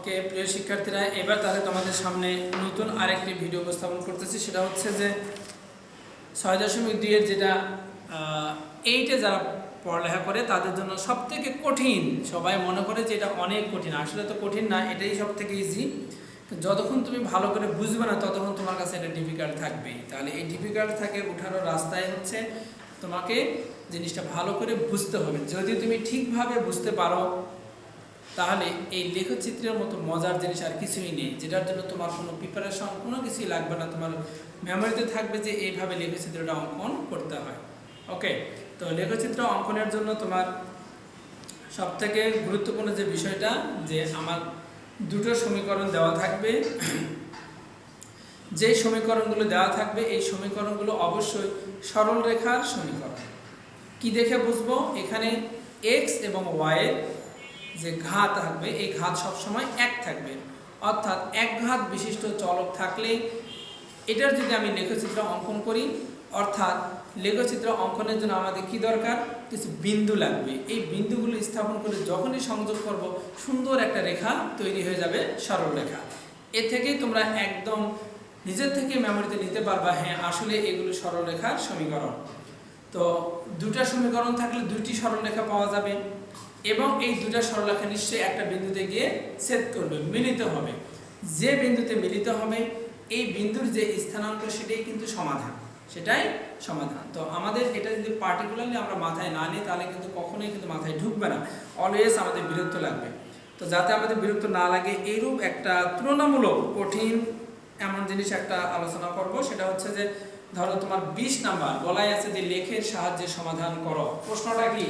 ওকে প্রিয় শিক্ষার্থীরা, এবার তাহলে তোমাদের সামনে নতুন আরেকটি ভিডিও উপস্থাপন করতেছি। সেটা হচ্ছে যে 6.2 এর যেটা 8-এ যারা পড়ালেখা করে তাদের জন্য সবথেকে কঠিন, সবাই মনে করে যে এটা অনেক কঠিন, আসলে তো কঠিন না, এটাই সবথেকে ইজি। যতক্ষণ তুমি ভালো করে বুঝবে না ততক্ষণ তোমার কাছে এটা ডিফিকাল্ট থাকবেই। তাহলে এই ডিফিকাল্ট থেকে উঠানোর রাস্তায় হচ্ছে তোমাকে জিনিসটা ভালো করে বুঝতে হবে। যদি তুমি ঠিকভাবে বুঝতে পারো তাহলে এই লেখচিত্রের মতো মজার জিনিস আর কিছুই নেই, যেটার জন্য তোমার কোনো প্রিপারেশন কোনো কিছুই লাগবে না। তোমার মেমোরিতে থাকবে যে এইভাবে লেখচিত্রটা অঙ্কন করতে হয়। ওকে, তো লেখচিত্র অঙ্কনের জন্য তোমার সবথেকে গুরুত্বপূর্ণ যে বিষয়টা, যে আমার দুটো সমীকরণ দেওয়া থাকবে। যে সমীকরণগুলো দেওয়া থাকবে এই সমীকরণগুলো অবশ্যই সরল রেখার সমীকরণ। কি দেখে বুঝবো? এখানে এক্স এবং ওয়াইয়ের যে ঘাত থাকবে এই ঘাত সবসময় এক থাকবে, অর্থাৎ এক ঘাত বিশিষ্ট চলক থাকলে এটার যদি আমি লেখচিত্র অঙ্কন করি, অর্থাৎ লেখচিত্র অঙ্কনের জন্য আমাদের কি দরকার? কিছু বিন্দু লাগবে। এই বিন্দুগুলো স্থাপন করে যখনই সংযোগ করব সুন্দর একটা রেখা তৈরি হয়ে যাবে, সরল রেখা। এ থেকেই তোমরা একদম নিজের থেকে মেমোরিতে নিতে পারবা, হ্যাঁ আসলে এগুলো সরল রেখার সমীকরণ। তো দুটা সমীকরণ থাকলে দুইটি সরল রেখা পাওয়া যাবে এবং এই দুটা সরলরেখা নিশ্চয়ই একটা বিন্দুতে গিয়ে ছেদ করবে, মিলিত হবে। যে বিন্দুতে মিলিত হবে এই বিন্দুর যে স্থানাঙ্ক সেটাই কিন্তু সমাধান, সেটাই সমাধান। তো আমাদের এটা যদি পার্টিকুলারলি আমরা মাথায় না নিই তাহলে কিন্তু কখনোই কিন্তু মাথায় ঢুকবে না, অলওয়েজ আমাদের বিরক্ত লাগবে। তো যাতে আমাদের বিরক্ত না লাগে এইরূপ একটা তুলনামূলক কঠিন এমন জিনিস একটা আলোচনা করব। সেটা হচ্ছে যে ধরো তোমার 20 নাম্বার বলাই আছে যে লেখের সাহায্যে সমাধান করো। প্রশ্নটা কি?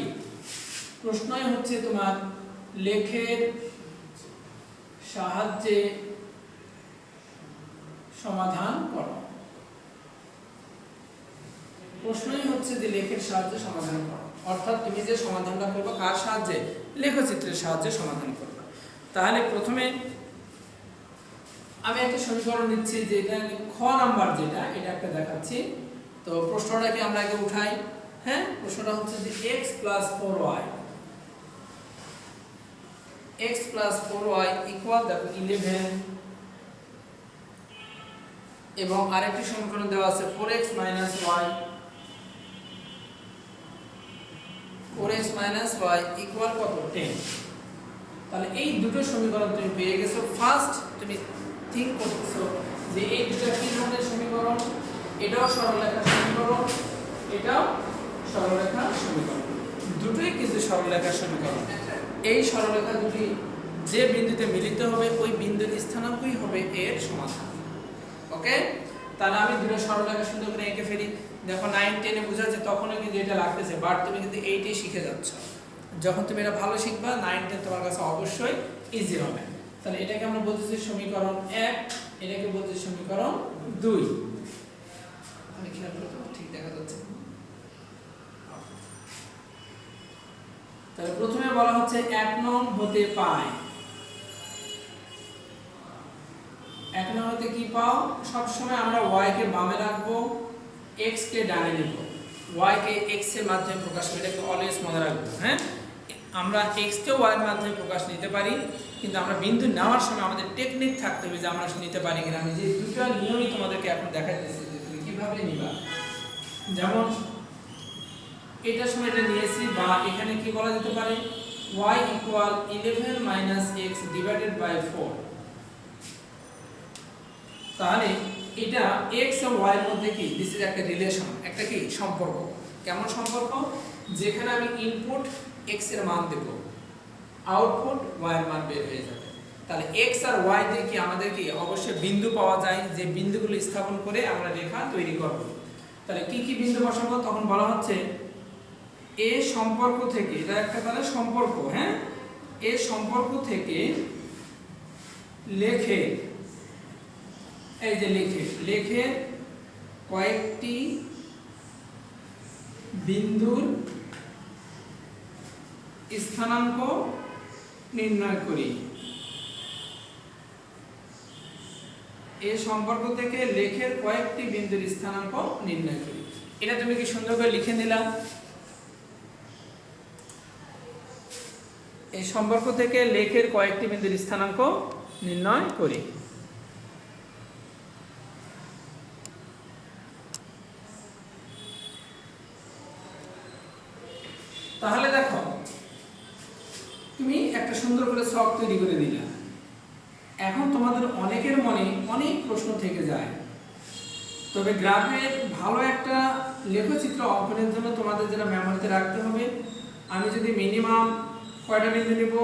প্রশ্নই হচ্ছে তোমার লেখের সাহায্যে সমাধান করো। প্রশ্নই হচ্ছে যে লেখের সাহায্যে সমাধান করো, অর্থাৎ তুমি যে সমাধানটা করবে কার সাহায্যে? লেখচিত্রের সাহায্যে সমাধান করবে। তাহলে প্রথমে আমি একটা সমীকরণ নিচ্ছি, যে এটা খ নাম্বার, যেটা এটা একটা দেখাচ্ছি। তো প্রশ্নটাকে আমরা আগে উঠাই। হ্যাঁ, প্রশ্নটা হচ্ছে যে x + 4y x + 4y equal দেখো 11, এবং আরেকটি সমীকরণ দেওয়া আছে 4x - y 4x - y equal কত? 10। তাহলে এই দুটো সমীকরণ তুমি পেয়ে গেছো। ফার্স্ট তুমি থিঙ্ক করতেছো যে এই দুটো কি ধরনের সমীকরণ? এটাও সরলরেখার সমীকরণ, এটাও সরলরেখার সমীকরণ, দুটোই কিন্তু সরলরেখার সমীকরণ। এই সরলরেখা দুটি যে বিন্দুতে মিলিত হবে ওই বিন্দুর স্থানাঙ্কই হবে এর সমাধান। ওকে, তাহলে আমি দুটো সরলরেখা সুন্দর করে এঁকে ফেলি। দেখো 9 10 এ বোঝাচ্ছে তখনও কিন্তু এটা লাগতেছে, বাট তুমি কিন্তু 8 এ শিখে যাচ্ছ। যখন তুমি এটা ভালো শিখবা 9 10 তোমার কাছে অবশ্যই ইজি হবে। তাহলে এটাকে আমরা বলতেছি সমীকরণ 1, এটাকে বলতেছি সমীকরণ 2। আমি খেয়াল করতে ঠিক দেখা যাচ্ছে। তাহলে প্রথমে বলা হচ্ছে 1 নং হতে পাই। 1 নং হতে কি পাও? সব সময় আমরা y কে বামে রাখবো, x কে ডানে নেব। y কে x এর মাধ্যমে প্রকাশ করে, এটাকে অলওয়েজ মনে রাখবো। হ্যাঁ, আমরা x কে y এর মাধ্যমে প্রকাশ নিতে পারি, কিন্তু আমরা বিন্দু নেওয়ার সময় আমাদের টেকনিক থাকতে হবে যে আমরা নিতে পারি কিনা। আমি যে দুটো নিয়মই তোমাদেরকে এখন দেখাইতেছি যে তুমি কিভাবে নিবা। যেমন এটার সময় এটা নিয়েছি, বা এখানে কি বলা যেতে পারে? y = 11 - x / 4। তাহলে এটা x ও y এর মধ্যে কি? দিস ইজ একটা রিলেশন, একটা কি সম্পর্ক। কেমন সম্পর্ক? যেখানে আমি ইনপুট x এর মান দেব, আউটপুট y এর মান বের হয়ে যাবে। তাহলে x আর y দিয়ে কি আমাদের কি অবশ্যই বিন্দু পাওয়া যায়, যে বিন্দুগুলো স্থাপন করে আমরা রেখা তৈরি করব। তাহলে কি কি বিন্দু বসাবো? তখন বলা হচ্ছে এই সম্পর্ক থেকে, এটা একটা তাহলে সম্পর্ক। হ্যাঁ, এই সম্পর্ক থেকে লেখে, এই যে লেখে কয়েকটি বিন্দুর স্থানাঙ্ক নির্ণয় করি। এই সম্পর্ক থেকে লেখের কয়েকটি বিন্দুর স্থানাঙ্ক নির্ণয় করি। এটা তুমি কি সুন্দর করে লিখে নিলাম? এই সম্পর্ক থেকে লেখের কয়েকটি বিন্দুর স্থানাঙ্ক নির্ণয় করি। তাহলে দেখো তুমি একটা সুন্দর করে ছক তৈরি করে দিলা। এখন তোমাদের অনেকের মনে অনেক প্রশ্ন থেকে যায়, তবে গ্রাফের ভালো একটা লেখচিত্র অঙ্কনের জন্য তোমাদের যেটা মেমোরিতে রাখতে হবে, আমি যদি মিনিমাম কয়টা বিন্দু নিব,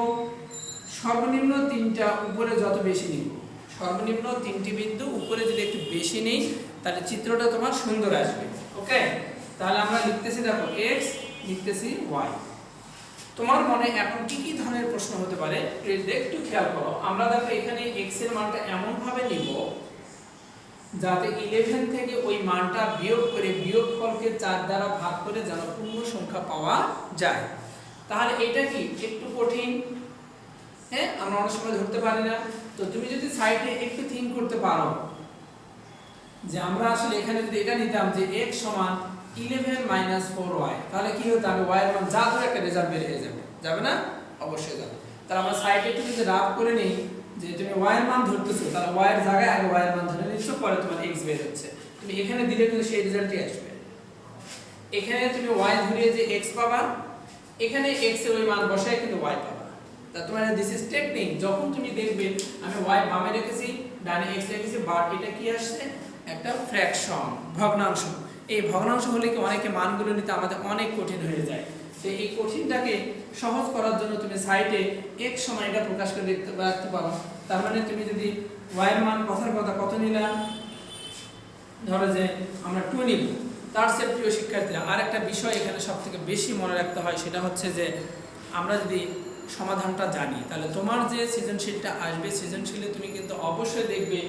সর্বনিম্ন 3টা, উপরে যত বেশি নিব, সর্বনিম্ন 3টি বিন্দু, উপরে যদি একটু বেশি নেই তাহলে চিত্রটা তোমার সুন্দর আসবে। ওকে, তাহলে আমরা লিখতেছি, দেখো x, লিখতেছি y। তোমার মনে এখন কি কি ধরনের প্রশ্ন হতে পারে একটু খেয়াল করো। আমরা দেখো এখানে x এর মানটা এমন ভাবে নিব যাতে 11 থেকে ওই মানটা বিয়োগ করে বিয়োগফলকে 4 দ্বারা ভাগ করে যেন পূর্ণ সংখ্যা পাওয়া যায়। তাহলে এটা কি একটু কঠিন, হ্যাঁ, আমরা অনেক সময় ধরতে পারি না। তো তুমি যদি সাইডে একটু থিঙ্ক করতে পারো যে আমরা আসলে এখানে যদি এটা নিতাম যে x সমান 11 মাইনাস 4y, তাহলে কি হতো, আমি y এর মান যা ধরে একটা রেজাল্ট বের হয়ে যাবে, যাবে না? অবশ্যই যাবে। তাহলে আমরা সাইডে একটু যদি রাফ করে নিই যে তুমি y এর মান ধরতেছো, তাহলে y এর জায়গায় আগে y এর মান ধরে নিচ্ছ, পরে তোমার x বের হচ্ছে। তুমি এখানে দিলে কিন্তু সেই রেজাল্টই আসবে। এখানে তুমি y ধরিয়ে যে x পাবা, এখানে x এর ওই মান বসায় কিন্তু y পাবা। তা তোমার দিস ইজ টেকনিক। যখন তুমি দেখবে আমি y বামে রেখেছি, ডানে x রেখেছি, বাট এটা কি আসছে, একটা ফ্র্যাকশন, ভগ্নাংশ। এই ভগ্নাংশ হলে কি অনেকে মানগুলো নিতে আমাদের অনেক কঠিন হয়ে যায়। তো এই কঠিনটাকে সহজ করার জন্য তুমি সাইডে x সমান এটা প্রকাশ করে রাখতে পারো। তার মানে তুমি যদি y এর মান কথার কথা কত নিলাম, ধরো যে আমরা 2 নিব। তার চেয়ে প্রিয় শিক্ষার্থীরা আরেকটা বিষয় এখানে সবথেকে বেশি মনে রাখতে হয়, সেটা হচ্ছে যে আমরা যদি সমাধানটা জানি, তাহলে তোমার যে সৃজনশীলটা আসবে, সৃজনশীলে তুমি কিন্তু অবশ্যই দেখবে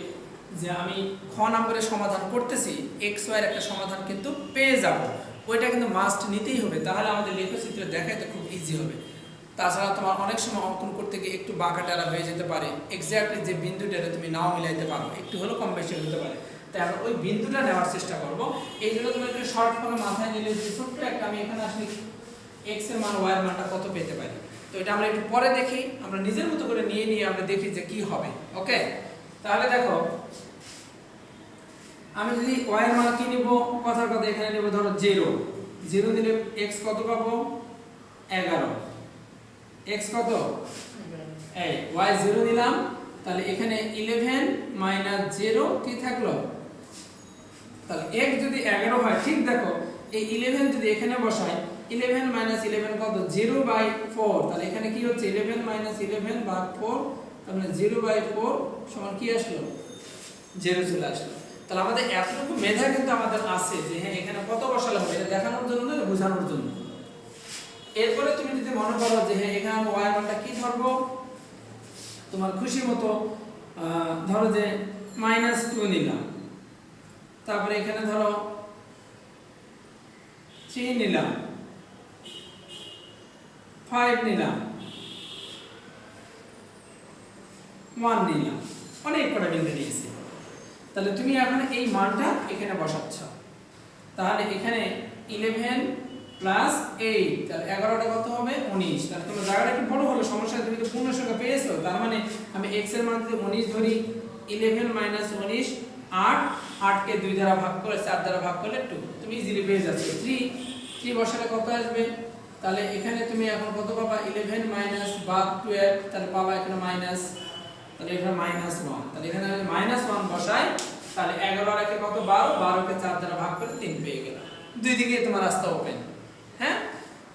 যে আমি খ নম্বরের সমাধান করতেছি, এক্স ওয়াই এর একটা সমাধান কিন্তু পেয়ে যাব। ওইটা কিন্তু মাস্ট নিতেই হবে, তাহলে আমাদের লেখচিত্র দেখাইতে খুব ইজি হবে। তাছাড়া তোমার অনেক সময় অঙ্কন করতে গিয়ে একটু বাঁকাটারা হয়ে যেতে পারে, এক্স্যাক্টলি যে বিন্দুটা তুমি নাও মিলাইতে পারো, একটু হলেও কম বেশি হতে পারে, তাই আমরা ওই বিন্দুটা নেওয়ার চেষ্টা করব। এই জন্য তুমি একটা শর্ট ফর্মে মাথায় নিলে যে ছোট্ট একটা, আমি এখানে আসলে এক্স এর মান ওয়াই এর মানটা কত পেতে পারি, তো এটা আমরা একটু পরে দেখি, আমরা নিজের মতো করে নিয়ে আমরা দেখি যে কি হবে। ওকে, তাহলে দেখো আমি যদি y এর মান কি নিব, কথার কথা এখানে নেব, ধরো 0 0 দিলে x কত পাবো, 11। x কত, এই y 0 দিলাম, তাহলে এখানে 11 মাইনাস 0 কি থাকলো, তাহলে x যদি 11 হয়, ঠিক দেখো এই 11 যদি এখানে বসাই, 11 মাইনাস 11 কত, 0/4, তাহলে এখানে কি হচ্ছে 11 মাইনাস 11 ভাগ 4, তার মানে 0/4 সমান কি আসলো, 0 চলে আসলো। তাহলে আমাদের এতটুকু মেধা কিন্তু আমাদের আছে যে হ্যাঁ এখানে কত বসালে হবে, এটা দেখানোর জন্য না, বোঝানোর জন্য। এরপরে তুমি যদি মনে করো যে হ্যাঁ এখানে আমি y এর মানটা কি ধরবো, তোমার খুশি মতো ধরো যে -2 নিলাম, তারপরে এখানে ধরো 3 নিলাম, 5 নিলাম, 1 নিলাম, অনেক কটা বিন্দু নিয়েছি। তাহলে তুমি এখন এই মানটা এখানে বসাচ্ছ, তাহলে এখানে 11 প্লাস 8, তাহলে 11টা কত হবে, 19। তাহলে তোমার জায়গাটা একটু বড় হলো, সমস্যা, তুমি তো পূর্ণ সংখ্যা পেয়েছো। তার মানে আমি x এর মান যদি 19 ধরি, 11 মাইনাস 19 8, 8 কে 2 দ্বারা ভাগ করে 4 দ্বারা ভাগ করলে 2, তুমি ইজিলি পেয়ে যাচ্ছ। 3 বসালে কত আসবে, তাহলে এখানে তুমি এখন কত পাবা, 11 মাইনাস বা 12, তাহলে পাবা এখানে মাইনাস, তাহলে এখানে -1, তাহলে এখানে আমি -1 বসাই, তাহলে 11 আর একে কত, 12, 12 কে 4 দ্বারা ভাগ করে 3 পেয়ে গেলাম। দুই দিকে তোমার রাস্তা ওপেন। হ্যাঁ,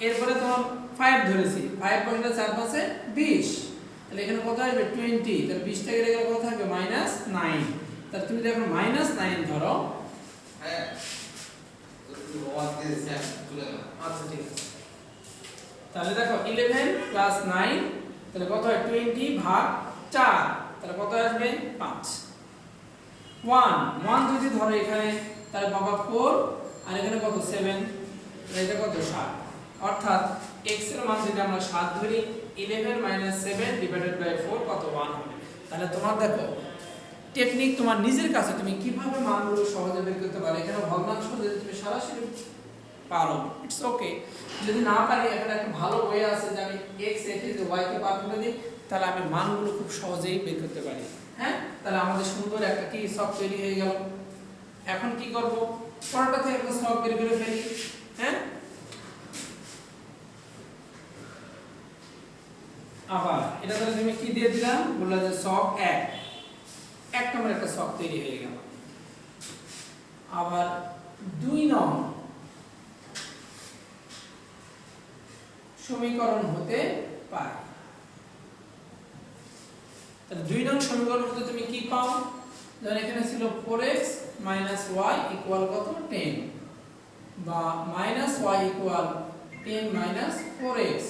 এরপরে তোমার 5 ধরেছি, 5 বসালে 4 5 20, তাহলে এখানে কত আসবে 20, তাহলে 20 টা গেলে কত থাকবে, -9। তাহলে তুমি দেখো -9 ধরো, হ্যাঁ আচ্ছা ঠিক আছে। তাহলে দেখো 11 প্লাস 9, তাহলে কত হয়, 20 ভাগ 4, তাহলে কত আসবে, 5। 1 যদি ধরো এখানে, তাহলে পাবা 4, আর এখানে কত 7, এটা কত 7, অর্থাৎ x এর মান যদি আমরা 7 ধরি, 11 - 7 ডিভাইডেড বাই 4 কত, 1 হবে। তাহলে তোমার দেখো টেকনিক তোমার নিজের কাছে, তুমি কিভাবে মানগুলো সহজে বের করতে পারো। এখানে ভগ্নাংশ যদি তুমি সরাসরি পারো, ইটস ওকে। যদি না পারি, এখানে একটা ভালো ওয়ে আছে যে আমি x রেখে যে y কে পার করে দিই, তাহলে আমি মানগুলো খুব সহজেই বের করতে পারি। হ্যাঁ, তাহলে আমাদের সুন্দর একটা কি সব তৈরি হয়ে গেল। এখন কি করব, পরেরটা থেকে একটা সব বের করে ফেলি। হ্যাঁ, আবার এটা তাহলে তুমি কি দিয়ে দিলাম, বললা যে সব 1 নম্বর একটা সব তৈরি হয়ে গেল। আবার 2 নং সমীকরণ হতে পারে। তাহলে 2 নং সমীকরণ হতে তুমি কি পাও, ধর এখানে ছিল 4x y ইকুয়াল কত 10, বা y ইকুয়াল 10 4x,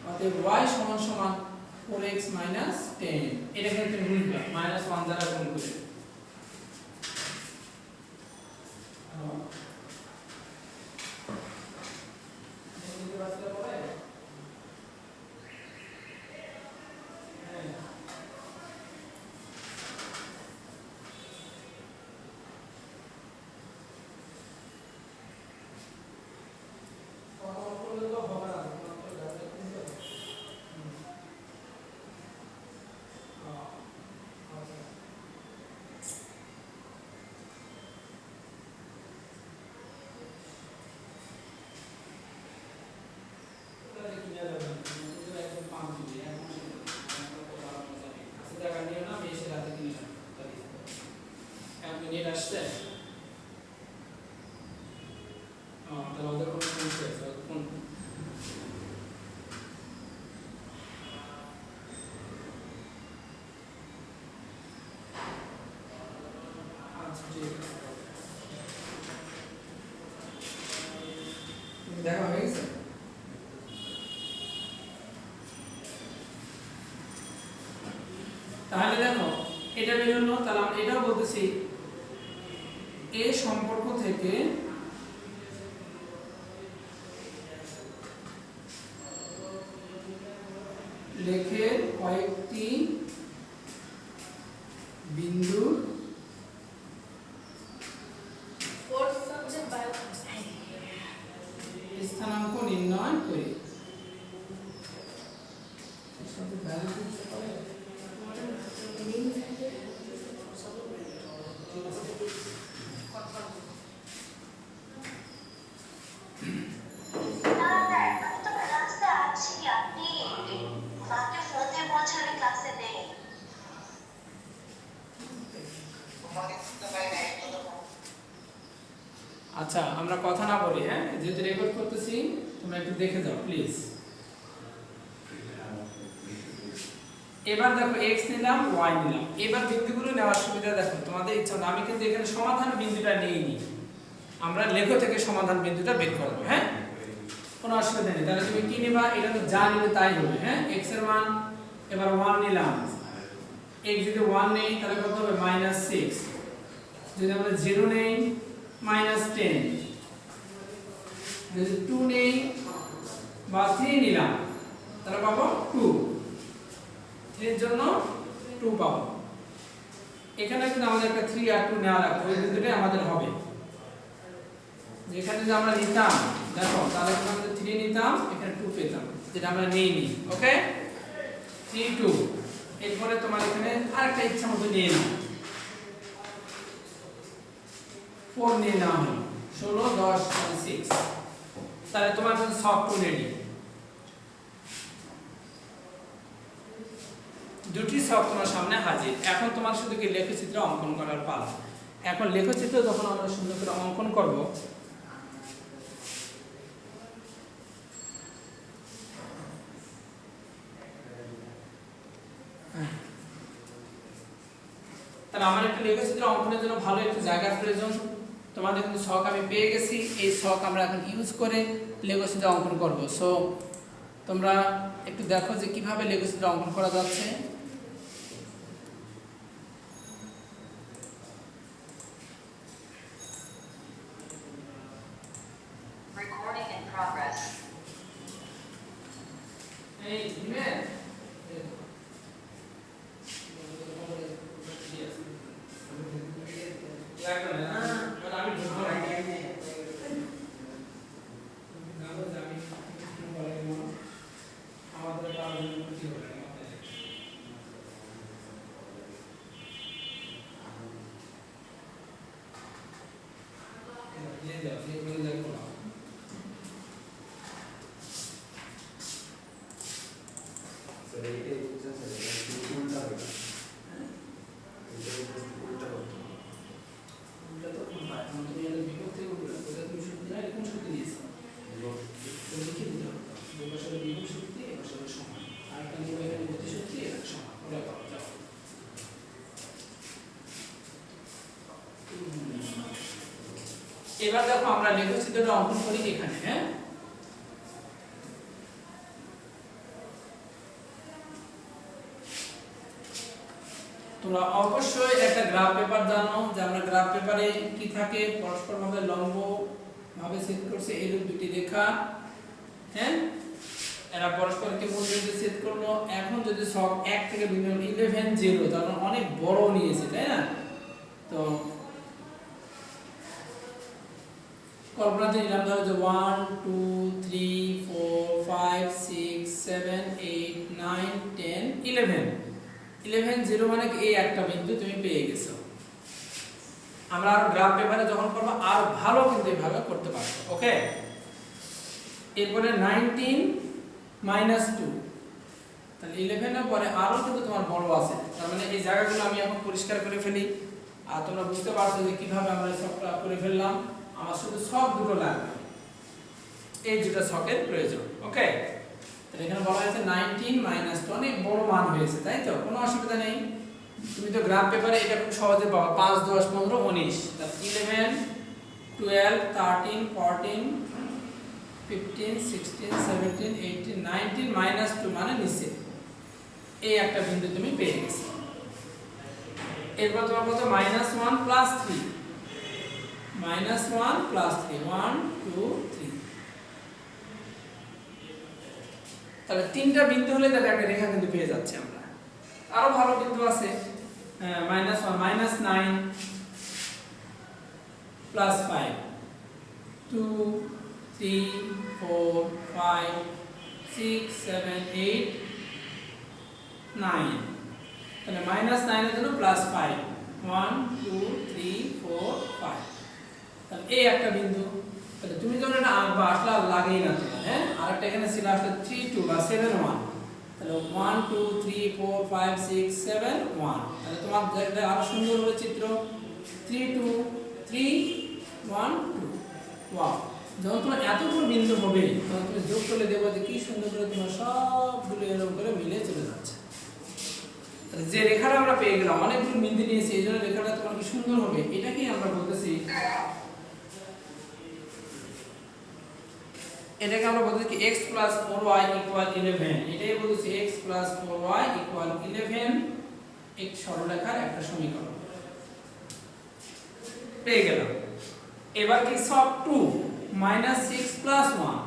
অতএব y সমান সমান 4x 10। এটাকে তুমি লিখবে -1 দ্বারা গুণ করে। দেখা হয়ে গেছে। তাহলে দেখো এটা বের হলো। তাহলে আমরা এটাও বলতেছি এ সম্পর্ক থেকে লেখের কয়েকটি বিন্দু স্থানাঙ্ক নির্ণয় করি। আচ্ছা, আমরা কথা না বলি, হ্যাঁ, যেহেতু রেকর্ড করতেছি তোমরা একটু দেখে যাও প্লিজ। এবার দেখো x নিলাম y নিলাম। এবার বিন্দুগুলো নেওয়ার সুবিধা দেখো তোমাদের ইচ্ছা না, আমি কিন্তু এখানে সমাধান বিন্দুটা নেইনি, আমরা লেখ থেকে সমাধান বিন্দুটা বের করব। হ্যাঁ, কোনো অসুবিধা নেই। তাহলে তুমি কি নেবা, এটা তো যা নেবে তাই হবে। হ্যাঁ, x এর মান এবার 1 নিলাম। x যদি 1 নেই তাহলে কত হবে -6, যদি আমরা 0 নেই -10, যদি 2 নেই বা 3 নিলাম তাহলে পাবো 2, 3 এর জন্য 2 পাবো। এখানে কিন্তু আমাদের একটা 3 আর 2 নেওয়া লাগবে, ওই বিন্দুটাই আমাদের হবে। যেখানে যদি আমরা নিতাম দেখো তাহলে কিন্তু আমরা 3 নিতাম, এখানে 2 পেতাম, যেটা আমরা নেইনি। ওকে, 3 2। এরপরে তোমার এখানে আরেকটা ইচ্ছা মতো নিয়ে নাও, 4 নিয়ে নাও, 16 10 6। তাহলে তোমার কিন্তু সব 2 রেডি। দুটি সব তোমার সামনে হাজির। এখন তোমার শুধু কি লেখচিত্র অঙ্কন করার পালা। এখন লেখচিত্র যখন আমরা সুন্দর করে অঙ্কন করব, তাহলে আমার একটা লেখচিত্র অঙ্কনের জন্য ভালো একটু জায়গার প্রয়োজন। তোমাদের কিন্তু শখ আমি পেয়ে গেছি, এই শখ আমরা এখন ইউজ করে লেখচিত্র অঙ্কন করব। সো তোমরা একটু দেখো যে কিভাবে লেখচিত্র অঙ্কন করা যাচ্ছে। এবার দেখো আমরা লেখচিত্রটা অঙ্কন করি এখানে। হ্যাঁ, তোমরা অবশ্যই একটা গ্রাফ পেপার জানো যে আমরা গ্রাফ পেপারে কি থাকে, পরস্পরভাবে লম্ব ভাবে ছেদ করছে এরূপ দুটি রেখা। হ্যাঁ, এরা পরস্পরকে মধ্যে ছেদ করলো। এখন যদি সব 1 থেকে ভিন্ন 11 0 তার মানে অনেক বড় নিয়েছে, তাই না? তো কল্পনা করে নিলাম ধরো যে 1 2 3 4 5 6 7 8 9 10 11 11 0 মানে এই একটা বিন্দু তুমি পেয়ে গেছো। আমরা আর গ্রাফ পেপারে যখন করব আর ভালো কিন্তু এইভাবে করতে পারবো। ওকে, এরপরে 19 -2, তাহলে 11 এর পরে আরো কিন্তু তোমার বড় আছে। তার মানে এই জায়গাগুলো আমি এখন পরিষ্কার করে ফেলি, আর তোমরা বুঝতে পারছো যে কিভাবে আমরা সবটা করে ফেললাম। আমার শুধু ছক দুটো লাগবে, এই দুটো ছকের প্রয়োজন। ওকে, তাহলে এখানে বলা হয়েছে 19 -2, অনেক বড় মান হয়েছে, তাই তো? কোনো অসুবিধা নেই। তুমি তো গ্রাফ পেপারে এটা খুব সহজে পাবা, 5 10 15 19, তাহলে 11 12 13 14 15 16 17 18 19 -2 মানে নিচে এই একটা বিন্দু তুমি পেয়ে গেছো। এরপর তোমার কত -1 + 3, -1 + 3 1 2 3, তাহলে তিনটা বিন্দু হলে দেখো একটা রেখা কিন্তু পেয়ে যাচ্ছে আমরা। আরো ভালো বিন্দু আছে, -1 -9 + 5 2 3 4 5 6 7 8 9, তাহলে -9 এর জন্য +5 1 2 3 4 5, তাহলে এই একটা বিন্দু। তাহলে তুমি যখন এটা আঁকবা আসলে আর লাগেই না তোমার। হ্যাঁ, আরেকটা এখানে ছিল আসলে 3 2 বা 7 1, তাহলে 1 2 3 4 5 6 7 1, তাহলে তোমার এটা আরো সুন্দর হবে চিত্র 3 2 3 1 2। ওয়াও, যখন তোমার এতগুলো বিন্দু হবে তখন তুমি যোগ করলে দেখবে যে কি সুন্দর করে তোমার সবগুলো এরকম করে মিলে চলে যাচ্ছে। তাহলে যে রেখাটা আমরা পেয়ে গেলাম, অনেকগুলো বিন্দু নিয়েছি, এই জন্য রেখাটা তোমার কি সুন্দর হবে। এটাকেই আমরা বলতেছি, এটাকে আমরা বলতেছি কি x + 4y = 11। এটাই বলতেছি x + 4y = 11, এক সরলরেখার একটা সমীকরণ পেয়ে গেলাম। এবার কি সব 2 -6 + 1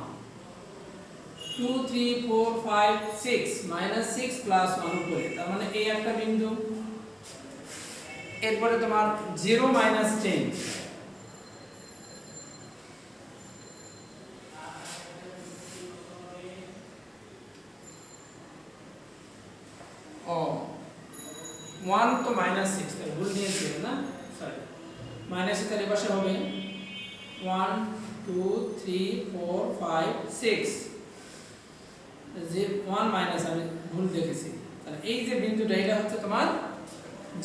2 3 4 5 6 -6 + 1 উপরে, তার মানে এই একটা বিন্দু। এরপরে তোমার 0 -10, ও 1 তো -6, তাহলে ভুল দিয়েছি না, সরি মাইনাস এর তার পাশে হবে 1 2 3 4 5 6, যে 1 মাইনাস আমি ভুল দেখেছি। তাহলে এই যে বিন্দুটা এটা হচ্ছে তোমার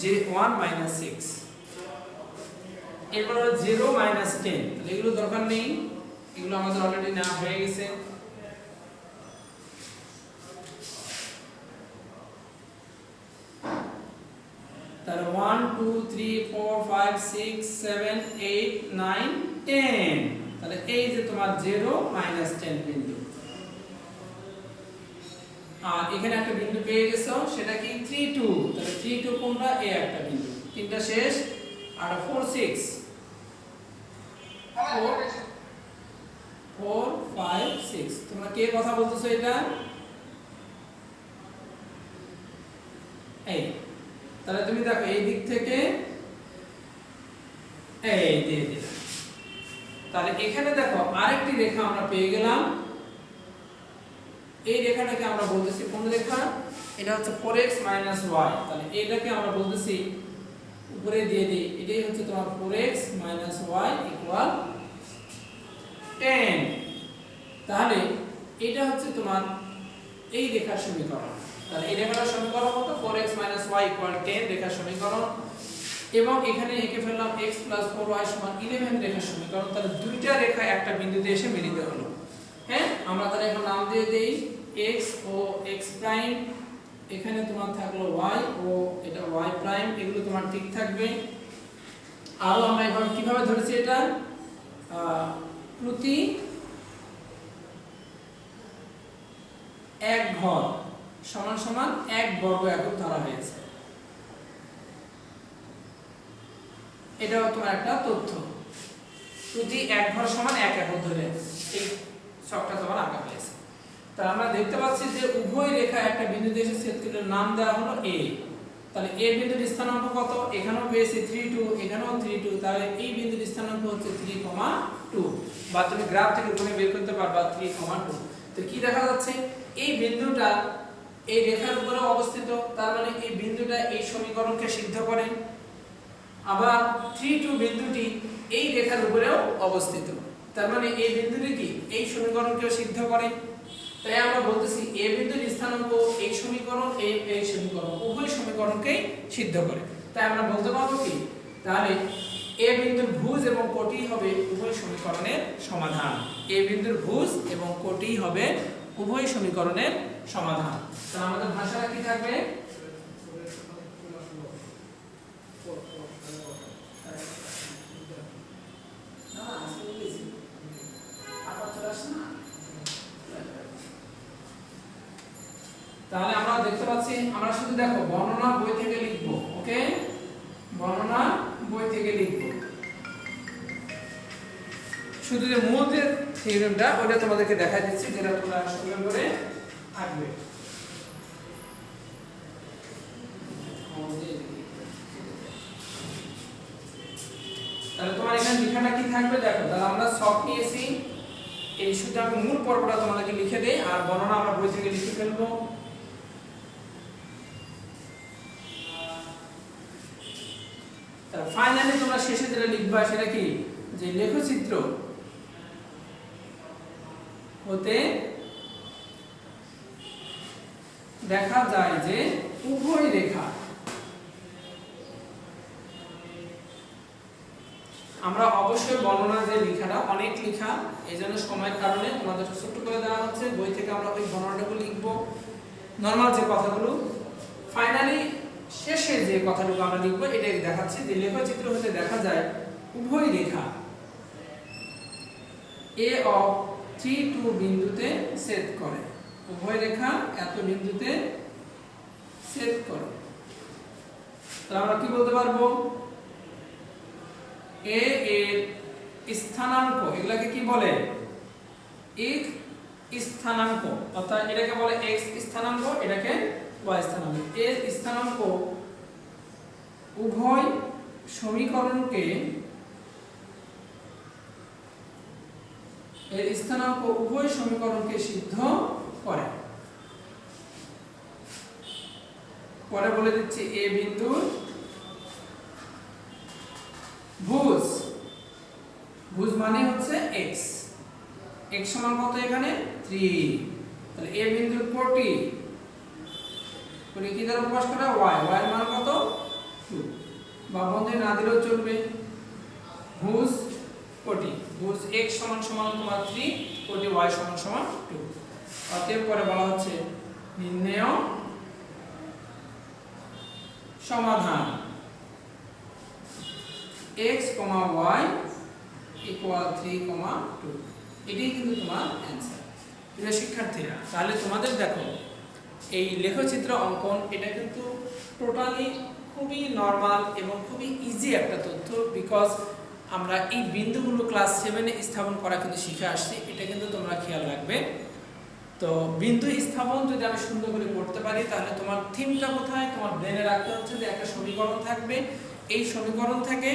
যে 1 -6। এরপর 0 -10, তাহলে এগুলো দরকার নেই, এগুলো আমাদের অলরেডি নেওয়া হয়ে গেছে। তাহলে 1 2 3 4 5 6 7 8 9 10, তাহলে এই যে তোমার 0 -10 বিন্দু। আর এখানে একটা বিন্দু পেয়ে গেছো, সেটা কি 3 2, তাহলে 3 2 কোনটা? এই একটা বিন্দু। তিনটা শেষ, আর 4 6 4 5 6, তোমরা কে কথা বলতেছো এটা? এই, তাহলে তুমি দেখো এই দিক থেকে এই দিয়ে দিলাম। তাহলে এখানে দেখো আরেকটি রেখা আমরা পেয়ে গেলাম। এই রেখাটাকে আমরা বলতেছি কোন রেখা? এটা হচ্ছে 4x - y, তাহলে এটাকে আমরা বলতেছি উপরে দিয়ে দিই, এটাই হচ্ছে তোমার 4x - y = 10। তাহলে এটা হচ্ছে তোমার এই রেখার সমীকরণ। তাহলে এই রেখার সমীকরণ কত 4x - y = 10 রেখার সমীকরণ এবং এখানে এঁকে ফেললাম x + 4y = 11 রেখার সমীকরণ। তাহলে দুইটা রেখা একটা বিন্দুতে এসে মিলিত হলো। হ্যাঁ, আমরা তাহলে এখন নাম দিয়ে দেই x ও x প্রাইম, এখানে তোমার থাকলো y ও এটা y প্রাইম, এগুলো তোমার ঠিক থাকবে। আর আমরা এখন কিভাবে ধরেছি এটা প্রতি এক ঘর সমান সমান 1 বর্গ একক ধরা হয়েছে। এটাও তোমার একটা তথ্য, প্রতি এক ঘর সমান 1 একক ধরে এই ছকটা তোমার আঁকা হয়েছে। তাহলে আমরা দেখতে পাচ্ছি যে উভয় রেখা একটা বিন্দুতে এসে ছেদ করলে নাম দেওয়া হলো a। তাহলে a বিন্দুর স্থানাঙ্ক কত, এখানেও পেয়েছি 3 2, এখানেও 3 2, তাহলে এই বিন্দুর স্থানাঙ্ক হচ্ছে 3,2 বা তুমি গ্রাফ থেকে গুণে বের করতে পারবা 3,2। তো কি দেখা যাচ্ছে, এই বিন্দুটা এই রেখার উপরে অবস্থিত, তার মানে এই বিন্দুটা এই সমীকরণকে সিদ্ধ করে। আবার 3 2 বিন্দুটি এই রেখার উপরেও অবস্থিত, তার মানে এই বিন্দুটি কি এই সমীকরণকেও সিদ্ধ করে। তাই আমরা বলতেছি a বিন্দুর স্থানাঙ্ক এই সমীকরণ এই সমীকরণ উভয় সমীকরণকেই সিদ্ধ করে। তাই আমরা বলতে পারবো কি, তাহলে a বিন্দুর ভুজ এবং কোটি হবে উভয় সমীকরণের সমাধান। a বিন্দুর ভুজ এবং কোটি হবে উভয় সমীকরণের সমাধান। তাহলে আমাদের ভাষাটা কি থাকবে, তাহলে আমরা দেখতে পাচ্ছি, আমরা শুধু দেখো বর্ণনা বই থেকে লিখবো। ওকে, বর্ণনা বই থেকে লিখবো, শুধু যে মূল যে থিওরেমটা ওটা তোমাদেরকে দেখা দিচ্ছি, যেটা তোমরা সুন্দর করে আঁকবে। তাহলে তোমার এখানে লেখাটা কি থাকবে দেখো। তাহলে আমরা সব নিয়েছি, এই শুধু আমি মূল পর্বটা তোমাদেরকে লিখে দেই আর বর্ণনা আমরা বই থেকে লিখে ফেলবো। ফাইনালি তোমরা শেষে যেটা লিখবা সেটা কি, যে লেখচিত্র হতে দেখা যায় যে উভয় রেখা, আমরা অবশ্যই বর্ণনা যে লেখাটা অনেক লেখা, এই জন্য সময়ের কারণে তোমাদের ছোট্ট করে দেওয়া হচ্ছে, বই থেকে আমরা ওই বর্ণনাটাগুলো লিখবো, নর্মাল যে কথাগুলো। ফাইনালি শেষে যে কথাটুকু আমরা লিখবো এটাই দেখাচ্ছি, যে লেখচিত্র হতে দেখা যায় উভয় রেখা a of 3 2 বিন্দুতে ছেদ করে, উভয় রেখা এত বিন্দুতে ছেদ করে। তাহলে আমরা কি বলতে পারবো, a এর স্থানাঙ্ক, এগুলাকে কি বলে x স্থানাঙ্ক, অর্থাৎ এটাকে বলে x স্থানাঙ্ক, এটাকে y স্থানাঙ্ক। এর স্থানাঙ্ক উভয় সমীকরণকে, এর স্থানাঙ্ক উভয় সমীকরণকে সিদ্ধ করে। পরে বলে দিচ্ছি a বিন্দুর ভুজ, ভুজ মানে হচ্ছে x, x সমান কত এখানে 3। তাহলে a বিন্দুর কোটি, কোটি কি দ্বারা প্রকাশ করা y, y এর মান কত 2, বা বন্ধনী না দিলেও চলবে। ভুজ কোটি, ভুজ x সমান সমান তোমার 3, কোটি y সমান সমান 2। অতএব পরে বলা হচ্ছে নির্ণেয় সমাধান x, y = 3, 2। এটাই কিন্তু তোমার অ্যান্সার। প্রিয় শিক্ষার্থীরা, তাহলে তোমাদের দেখো এই লেখচিত্র অঙ্কন এটা কিন্তু টোটালি খুবই নরমাল এবং খুবই ইজি একটা তথ্য, বিকজ আমরা এই বিন্দুগুলো ক্লাস 7-এ স্থাপন করা কিন্তু শিখে আসছি, এটা কিন্তু তোমরা খেয়াল রাখবে। তো বিন্দু স্থাপন যদি আমি সুন্দর করে করতে পারি, তাহলে তোমার থিমটা কোথায়, তোমার ব্রেনে রাখতে হচ্ছে যে একটা সমীকরণ থাকবে, এই সমীকরণ থেকে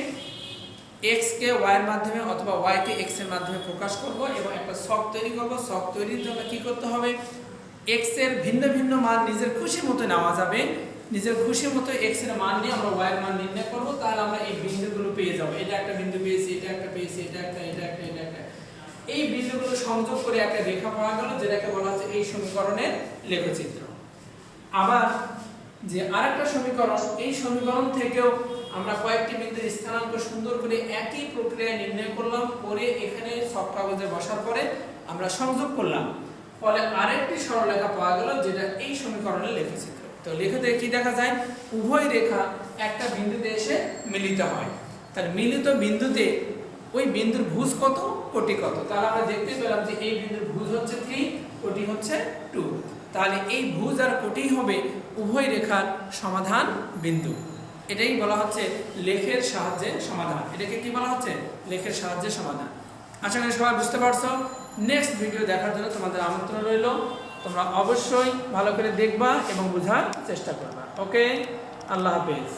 x কে y এর মাধ্যমে অথবা y কে x এর মাধ্যমে প্রকাশ করব এবং একটা ছক তৈরি করব। ছক তৈরির জন্য কি করতে হবে, x এর ভিন্ন ভিন্ন মান নিজের খুশি মতো নেওয়া যাবে, নিজের খুশি মতো x এর মান নিয়ে আমরা y এর মান নির্ণয় করব। তাহলে আমরা এই বিন্দুগুলো পেয়ে যাব, এটা একটা বিন্দু পেয়েছি, এটা একটা পেয়েছি, এটা একটা, এটা একটা, এটা একটা, এই বিন্দুগুলো সংযোগ করে একটা রেখা পাওয়া গেল, যেটাকে বলা হচ্ছে এই সমীকরণের লেখচিত্র। আবার যে আরেকটা সমীকরণ, এই সমীকরণ থেকেও আমরা কয়েকটি বিন্দুর স্থানাঙ্ক সুন্দর করে একই প্রক্রিয়ায় নির্ণয় করলাম, করে এখানে সব কাগজে বসার পরে আমরা সংযোগ করলাম, ফলে আরেকটি সরলরেখা পাওয়া গেল যেটা এই সমীকরণে লেখচিত্র। তো লেখাতে কি দেখা যায়, উভয় রেখা একটা বিন্দুতে এসে মিলিত হয়। তাহলে মিলিত বিন্দুতে ওই বিন্দুর ভুজ কত, কোটি কত, তাহলে আমরা দেখতে পেলাম যে এই বিন্দুর ভুজ হচ্ছে 3, কোটি হচ্ছে 2। তাহলে এই ভুজ আর কোটি হবে উভয় রেখার সমাধান বিন্দু। এটাই বলা হচ্ছে লেখের সাহায্যে সমাধান। এটাকে কি বলা হচ্ছে, লেখের সাহায্যে সমাধান। আশা করি সবাই বুঝতে পারছো। নেক্সট ভিডিও দেখার জন্য তোমাদের আমন্ত্রণ রইল। তোমরা অবশ্যই ভালো করে দেখবা এবং বোঝার চেষ্টা করবা। ওকে, আল্লাহ হাফেজ।